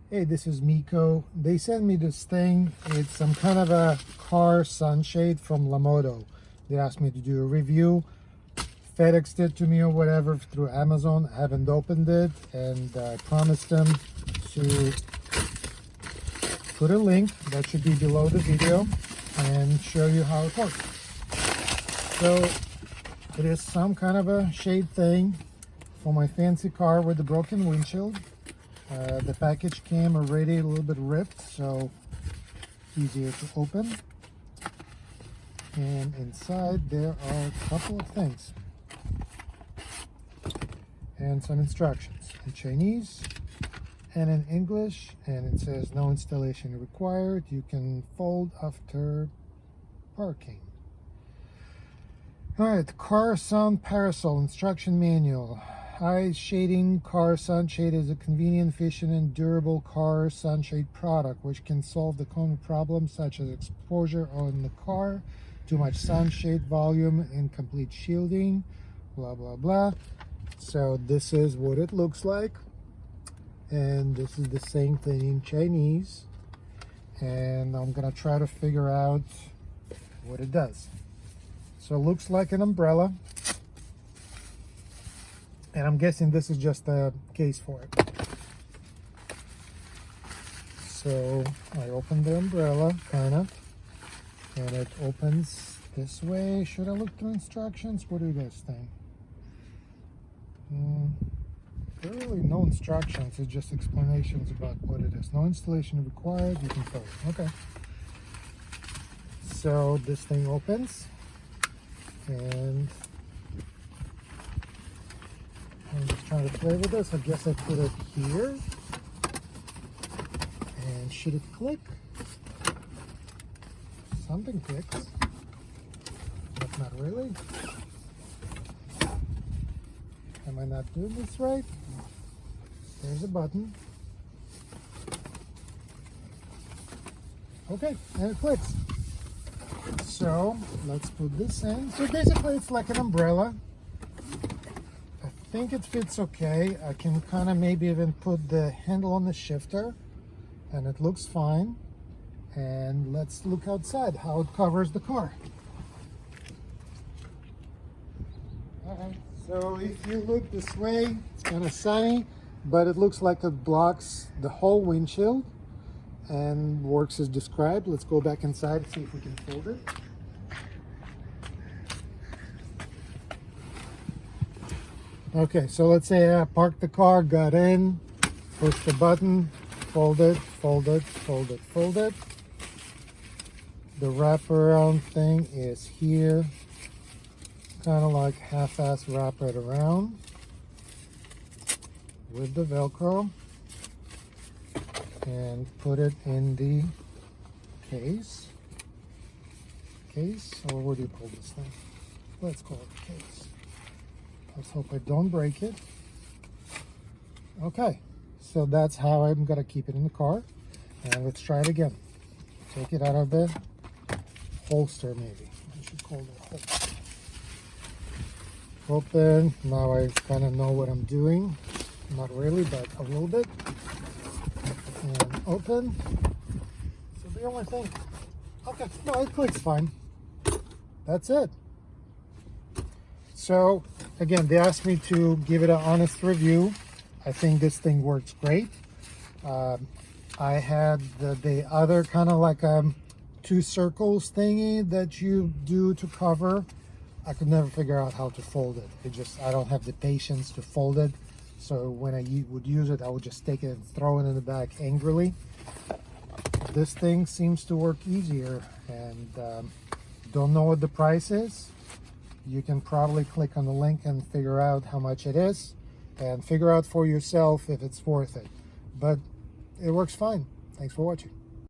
Hey, this is Miko. They sent me this thing. It's some kind of a car sunshade from Lanmodo. They asked me to do a review. FedExed it to me or whatever through Amazon. I haven't opened it, and I promised them to put a link that should be below the video and show you how it works. So it is some kind of a shade thing for my fancy car with the broken windshield. The package came already a little bit ripped, so easier to open. And inside there are a couple of things and some instructions in Chinese and in English, and it says no installation required. You can fold after parking. All right, Car Sun Parasol Instruction Manual. High shading car sunshade is a convenient, efficient, and durable car sunshade product which can solve the common problems such as exposure on the car, too much sunshade volume, incomplete shielding, blah blah blah. So this is what it looks like, and this is the same thing in Chinese, and I'm gonna try to figure out what it does. So it looks like an umbrella. And I'm guessing this is just a case for it. So I open the umbrella, kind of, and it opens this way. Should I look through instructions? What do you guys think? There are really no instructions, it's just explanations about what it is. No installation required, you can fold it. Okay. So this thing opens, and I'm just trying to play with this. I guess I put it here. And should it click? Something clicks. But not really. Am I not doing this right? There's a button. Okay, and it clicks. So let's put this in. So basically it's like an umbrella. I think it fits okay. I can kind of maybe even put the handle on the shifter, and it looks fine. And let's look outside how it covers the car. Alright, so if you look this way, it's kind of sunny, but it looks like it blocks the whole windshield and works as described. Let's go back inside and see if we can fold it. Okay, so let's say I parked the car, got in, push the button, fold it, fold it, fold it, fold it. The wraparound thing is here, kind of like half-ass wrap it around with the Velcro and put it in the case. Case, or what do you call this thing? Let's call it a case. Let's hope I don't break it. Okay, so that's how I'm gonna keep it in the car. And let's try it again. Take it out of the holster, maybe. I should call it a holster. Open. Now I kind of know what I'm doing. Not really, but a little bit. And open. So the only thing. Okay, no, it clicks fine. That's it. So again, they asked me to give it an honest review. I think this thing works great. I had the other kind of like two circles thingy that you do to cover. I could never figure out how to fold it. I don't have the patience to fold it. So when I would use it, I would just take it and throw it in the bag angrily. This thing seems to work easier, and don't know what the price is. You can probably click on the link and figure out how much it is and figure out for yourself if it's worth it. But it works fine. Thanks for watching.